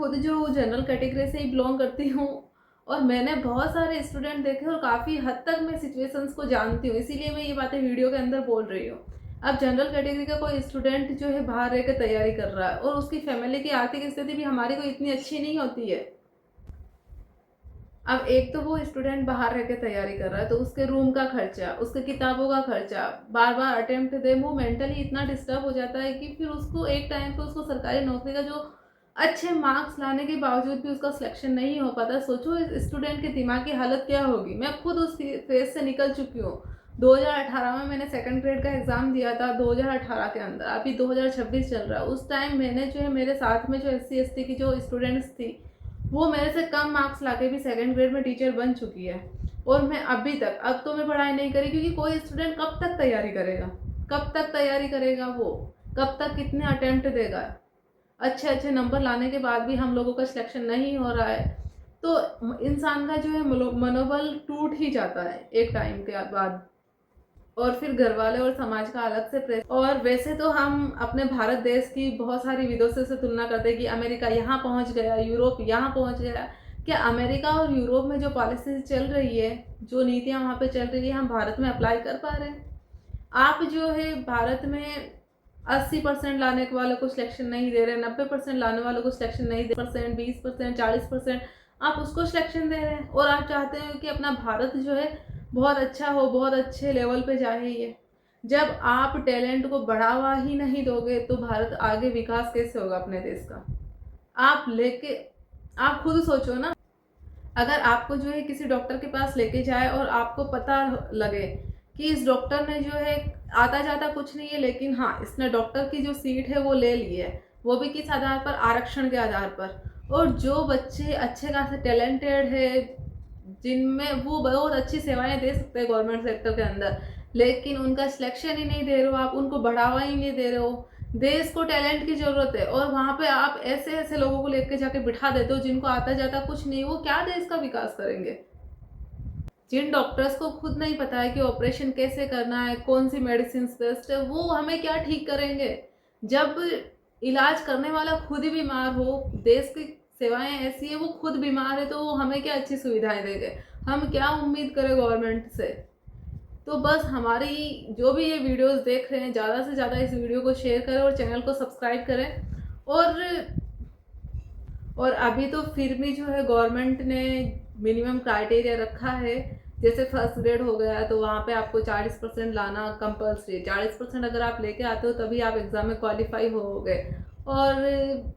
खुद जो general category से ही बिलोंग करती हूँ और मैंने बहुत सारे स्टूडेंट देखे और काफ़ी हद तक मैं सिचुएशंस को जानती हूँ, इसीलिए मैं ये बातें वीडियो के अंदर बोल रही हूँ। अब जनरल कैटेगरी का कोई स्टूडेंट जो है बाहर रह कर तैयारी कर रहा है और उसकी फैमिली की आर्थिक स्थिति भी हमारी कोई इतनी अच्छी नहीं होती है। अब एक तो वो स्टूडेंट बाहर रह के तैयारी कर रहा है तो उसके रूम का खर्चा, उसके किताबों का खर्चा, बार बार अटेम्प्ट दे, वो मेंटली इतना डिस्टर्ब हो जाता है कि फिर उसको एक टाइम पे उसको सरकारी नौकरी का जो अच्छे मार्क्स लाने के बावजूद भी उसका सिलेक्शन नहीं हो पाता। सोचो इस स्टूडेंट की दिमाग की हालत क्या होगी। मैं खुद उस फेज से निकल चुकी हूँ। 2018 में मैंने सेकंड ग्रेड का एग्ज़ाम दिया था, 2018 के अंदर। अभी 2026 चल रहा है। उस टाइम मैंने जो है मेरे साथ में जो SC ST की जो स्टूडेंट्स थी वो मेरे से कम मार्क्स लाके भी सेकंड ग्रेड में टीचर बन चुकी है और मैं अभी तक, अब तो मैं पढ़ाई नहीं करी क्योंकि कोई स्टूडेंट कब तक तैयारी करेगा, कब तक तैयारी करेगा, वो कब तक कितने अटेम्प्ट देगा। अच्छे अच्छे नंबर लाने के बाद भी हम लोगों का सिलेक्शन नहीं हो रहा है तो इंसान का जो है मनोबल टूट ही जाता है एक टाइम के बाद। और फिर घर वाले और समाज का अलग से प्रेस। और वैसे तो हम अपने भारत देश की बहुत सारी विदेशों से तुलना करते हैं कि अमेरिका यहाँ पहुँच गया, यूरोप यहाँ पहुँच गया। क्या अमेरिका और यूरोप में जो पॉलिसी चल रही है, जो नीतियाँ वहाँ पे चल रही है, हम भारत में अप्लाई कर पा रहे हैं? आप जो है भारत में 80% लाने वालों को सिलेक्शन नहीं दे रहे, 90% लाने वालों को सिलेक्शन नहीं दे, 20%, 40% आप उसको सिलेक्शन दे रहे हैं और आप चाहते हैं कि अपना भारत जो है बहुत अच्छा हो, बहुत अच्छे लेवल पे जाए। ये जब आप टैलेंट को बढ़ावा ही नहीं दोगे तो भारत आगे विकास कैसे होगा अपने देश का? आप खुद सोचो ना। अगर आपको जो है किसी डॉक्टर के पास लेके जाए और आपको पता लगे कि इस डॉक्टर ने जो है आता जाता कुछ नहीं है, लेकिन हाँ इसने डॉक्टर की जो सीट है वो ले ली है, वो भी किस आधार पर? आरक्षण के आधार पर। और जो बच्चे अच्छे खासे टैलेंटेड है, जिनमें वो बहुत अच्छी सेवाएं दे सकते हैं गवर्नमेंट सेक्टर के अंदर, लेकिन उनका सिलेक्शन ही नहीं दे रहे हो, आप उनको बढ़ावा ही नहीं दे रहे हो। देश को टैलेंट की जरूरत है और वहाँ पे आप ऐसे ऐसे लोगों को लेके जाके बिठा देते हो जिनको आता जाता कुछ नहीं। वो क्या देश का विकास करेंगे? जिन डॉक्टर्स को खुद नहीं पता है कि ऑपरेशन कैसे करना है, कौन सी मेडिसिन बेस्ट है, वो हमें क्या ठीक करेंगे? जब इलाज करने वाला खुद ही बीमार हो, देश की सेवाएं ऐसी है, वो खुद बीमार है तो वो हमें क्या अच्छी सुविधाएं देंगे? हम क्या उम्मीद करें गवर्नमेंट से? तो बस हमारी जो भी ये वीडियोस देख रहे हैं, ज़्यादा से ज़्यादा इस वीडियो को शेयर करें और चैनल को सब्सक्राइब करें। और अभी तो फिर भी जो है गवर्नमेंट ने मिनिमम क्राइटेरिया रखा है। जैसे फर्स्ट ग्रेड हो गया तो वहाँ पे आपको 40% लाना कंपल्सरी। 40% अगर आप लेके आते हो तभी आप एग्ज़ाम में क्वालिफाई होगे। और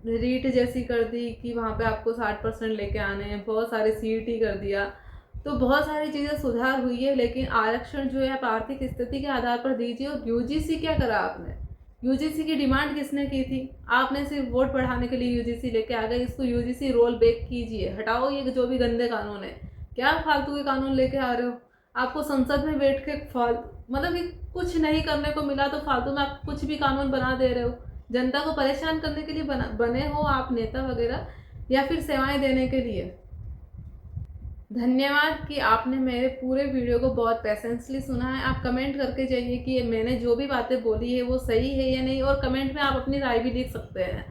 रीट जैसी कर दी कि वहाँ पे आपको 60% लेके आने हैं। बहुत सारे CET कर दिया। तो बहुत सारी चीज़ें सुधार हुई है, लेकिन आरक्षण जो है आप आर्थिक स्थिति के आधार पर दीजिए। और UGC क्या करा आपने? UGC की डिमांड किसने की थी? आपने सिर्फ वोट बढ़ाने के लिए UGC लेके आ गए। इसको UGC रोल बैक कीजिए, हटाओ ये जो भी गंदे कानून है। क्या फालतू के कानून लेके आ रहे हो? आपको संसद में बैठ के मतलब कि कुछ नहीं करने को मिला तो फालतू में आप कुछ भी कानून बना दे रहे हो। जनता को परेशान करने के लिए बने हो आप नेता वगैरह, या फिर सेवाएं देने के लिए? धन्यवाद कि आपने मेरे पूरे वीडियो को बहुत पेशेंसली सुना है। आप कमेंट करके जाइए कि मैंने जो भी बातें बोली है वो सही है या नहीं, और कमेंट में आप अपनी राय भी लिख सकते हैं।